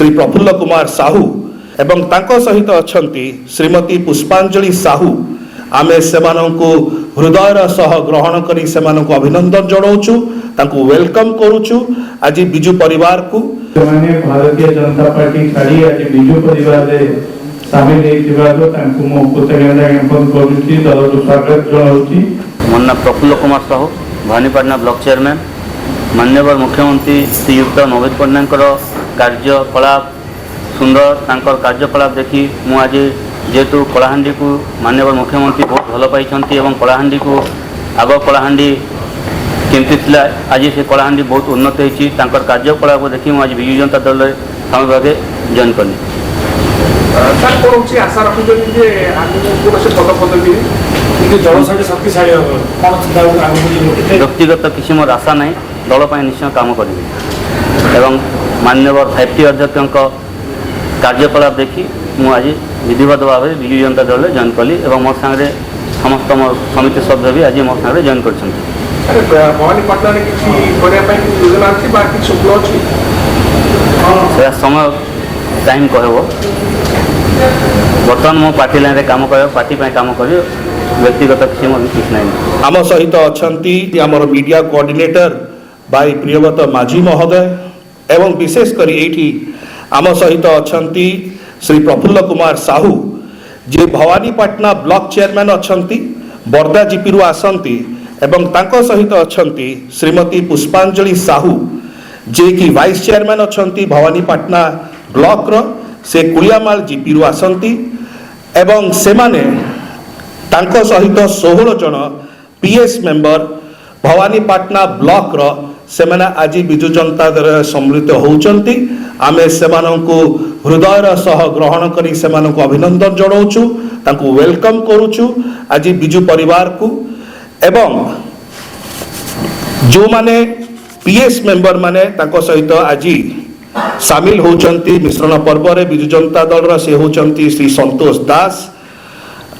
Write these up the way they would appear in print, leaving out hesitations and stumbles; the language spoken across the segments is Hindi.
श्री प्रफुल्ल कुमार साहू एवं तांको सहित अछंती श्रीमती पुष्पांजलि साहू आमे सेमानंकु हृदयर सह ग्रहण करी सेमानंकु अभिनंदन जणाउछु तांकु वेलकम करूछु आज बिजू परिवार को भारतीय जनता पार्टी छाड़ी आज बिजू परिवार रे शामिल हेतिबारो तांकु मो कृतज्ञता ज्ञापन करूछि दल स्वागत जणाउछि। मोर नाम प्रफुल्ल कुमार साहू भवानीपाटना ब्लॉक चेयरमैन माननीय मुख्यमंत्री श्रीयुक्त नवीन पट्टनायक कार्यकलाप सुंदर तांकर कार्यकलाप देखी मु आज जेहेतु कलाहांडी को माननीय मुख्यमंत्री बहुत भल पाई एवं कलाहांडी को आग कलाहांडी केमती थिला आज से कलाहांडी बहुत उन्नत होती कार्यकलाप देखी मुझे विजु जनता दल सामिल भागे जॉइन कली। व्यक्तिगत किसी मोर आशा ना दल निश्चय काम करी एवं माननीय 5T अध्यक्ष कार्यकलाप देखी मु आज विधिवत भाव विजु जनता दल जॉइन कली और मो सांगे समस्त मो समिति सभ्य भी आज मो सांगे जॉइन कर समय टाइम कहब बर्तमान मो पार्टी लाइन काम कर पार्टी काम कर व्यक्तिगत किसी ना आम सहित अछंती आमर मीडिया कोऑर्डिनेटर भाई प्रियव्रत माझी महोदय एवं विशेष करी एठी आम सहित अछंती श्री प्रफुल्ल कुमार साहू जे Bhawanipatna block chairman अछंती Barda GP रु आसंती एवं तांको सहित अछंती श्रीमती पुष्पांजलि साहू जे कि वाइस चेयरमैन अछंती भवानीपाटना ब्लॉक रो से कुलियामाल जीपी रु आसंती एवं सेमाने तांको सहित 16 जन पीएस मेंबर भवानीपाटना ब्लॉक रो सेमाने आज बिजु जनता दल सम्मिलित होउचंती आमे सेमानंकु हृदयर सह ग्रहण करी सेमानंकु अभिनंदन जणाउछु तांकु वेलकम करूछु आज बिजु परिवार को एवं जो माने पीएस मेंबर माने तांको सहित आज शामिल होउचंती मिश्रण पर्व रे बिजु जनता दल रा से होउचंती श्री संतोष दास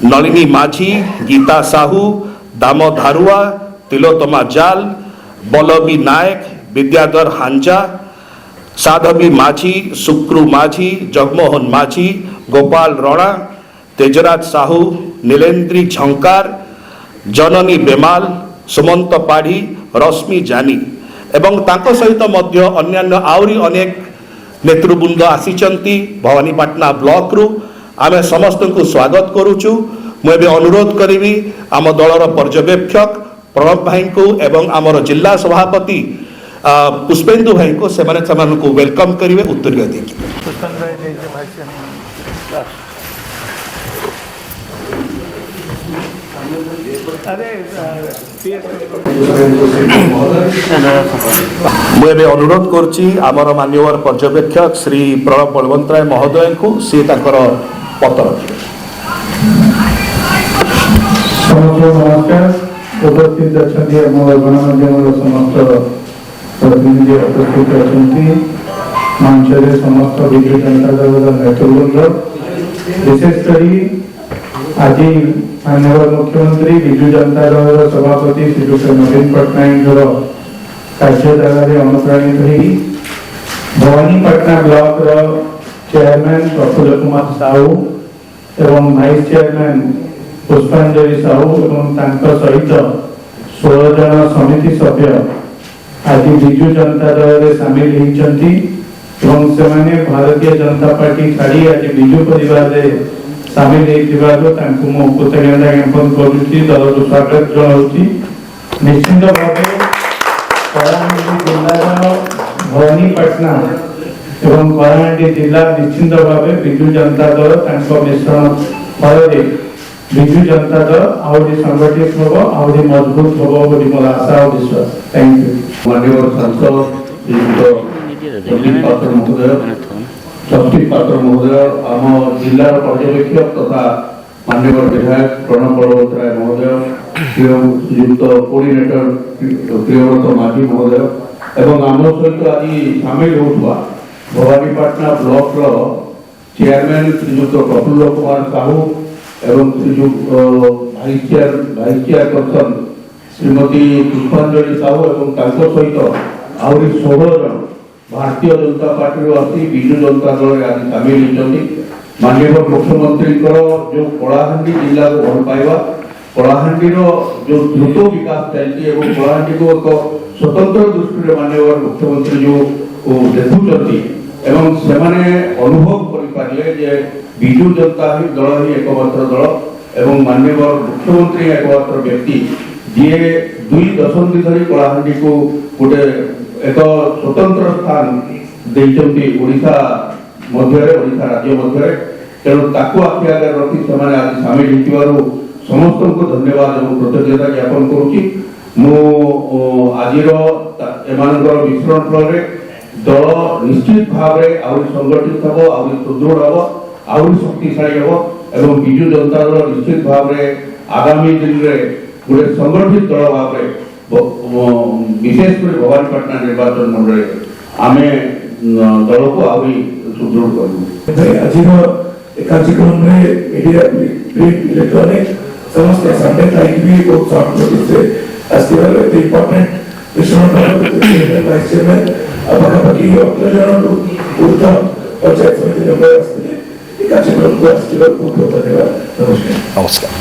नलिनी माझी गीता साहू दाम धारुआ तिलोत्तमा जाल बलबी नायक विद्याधर हांजा साधवी माझी सुक्रू माझी जगमोहन माझी गोपाल रणा तेजराज साहू नीलेन्द्री झंकार जननी बेमाल सुमंत पाढ़ी रश्मि जानी एवं तांको सहित मध्य अन्यान्य आउरी अनेक नेतृवृंद आसीचंती भवानीपाटना ब्लॉक रु आमे समस्त को स्वागत करूचु। मुझे अनुरोध करी आम दलर पर्यवेक्षक प्रणव भाई को एवं आमर जिला सभापति पुष्पेन्दु भाई को वेलकम करेंगे उत्तरीय देखिए। मुझे अनुरोध करुच्ची आमर माननीय पर्यवेक्षक श्री प्रणव बलवंतराय महोदय को सी पत्र नमस्कार उपस्थित अच्छा गणमाध्यम समस्त प्रतिनिधि उपस्थित अच्छा मंच समस्त विजु जनता दल नेतृवृंद विशेषकर आज माननीय मुख्यमंत्री विजु जनता दल सभापति श्रीयुक्त नवीन पट्टनायक कार्यशाला अनुप्राणित हो भवानीपाटना ब्लॉक चेयरमैन प्रफुल्ल कुमार साहू एवं वाइस चेयरमैन पुष्पांजलि साहू एवं सहित 16 जन समिति सभ्य आज बिजु जनता दल में सामिल होती भारतीय जनता पार्टी छाड़ी आज बिजु परिवार रे शामिल हेतिबारो तांकु मो कृतज्ञता ज्ञापन करूछि दल स्वागत जणाउछि। निश्चित भावे कलाहांडी जिला भवानीपाटना एवं कलाहांडी जिला निश्चित भावे बिजु जनता दल तांको मिश्रण फल बिजु जनता दल आउरी संगठित होबो आउरी मजबूत होबो बोली मोर आशा और विश्वास। Thank you. माननीय सांसद जगदीश पात्र महोदय आम जिला पर्यवेक्षक तथा माननीय विधायक प्रणव बलवंतराय महोदय श्रीयुक्त कोऑर्डिनेटर प्रियव्रत माझी महोदय एवं आम सहित आज सामिल होता भवानीपाटना ब्लॉक चेयरमैन श्रीयुक्त प्रफुल्ल कुमार साहू एवं वाइस चेयरपर्सन श्रीमती पुष्पांजलि साहू एवं सहित आहरी 16 जन भारतीय जनता पार्टी आसी विजु जनता दल आज सामिल होती माननीय मुख्यमंत्री जो कलाहांडी जिला को भल पाइबा कलाहांडी जो द्रुत विकास चलती कलाहांडी को एक स्वतंत्र दृष्टि माननीय मुख्यमंत्री जो देखुंट एवं से अनुभव करें जे विजु जनता ही दल ही एकमात्र दल एवं माननीय मुख्यमंत्री एकमात्र व्यक्ति जी 2 दशंधि धरी कलाहांडी को गोटे एक स्वतंत्र स्थान देइचंती ओडिशा राज्य मध्य तेणु ताकू आखि आगे रखी से आज सामिल होइतिबारु समस्त को धन्यवाद और कृतज्ञता ज्ञापन करुच्ची मु आज मिश्रण फल दल निश्चित भाव में संगठित हम आहरी सुदृढ़ हम आहरी शक्तिशाली हम एवं विजु जनता दल निश्चित भाव में आगामी दिन में गोटे संगठित दल भाव विशेषकर भवानीपाटना निर्वाचन मंडल आम दल को आहरी सुदृढ़ करूँ कार्यक्रम में मीडिया प्रिंट इलेक्ट्रॉनिक समस्त संडे टाइम भी बहुत शॉर्ट नोटिस से आसथिबार एते इंपोर्टेंट विषय वाइस चेयरमैन पाखापाखि 18 जन ऊर्ध पंचायत समिति मेंबर आसथिले कार्यक्रम को आसथिबार बहुत धन्यवाद नमस्कार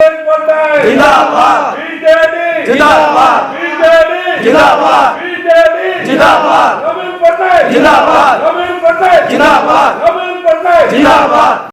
जिंदाबाद जिंदाबाद जिंदाबाद जिंदाबाद जिंदाबाद जिंदाबाद जिंदाबाद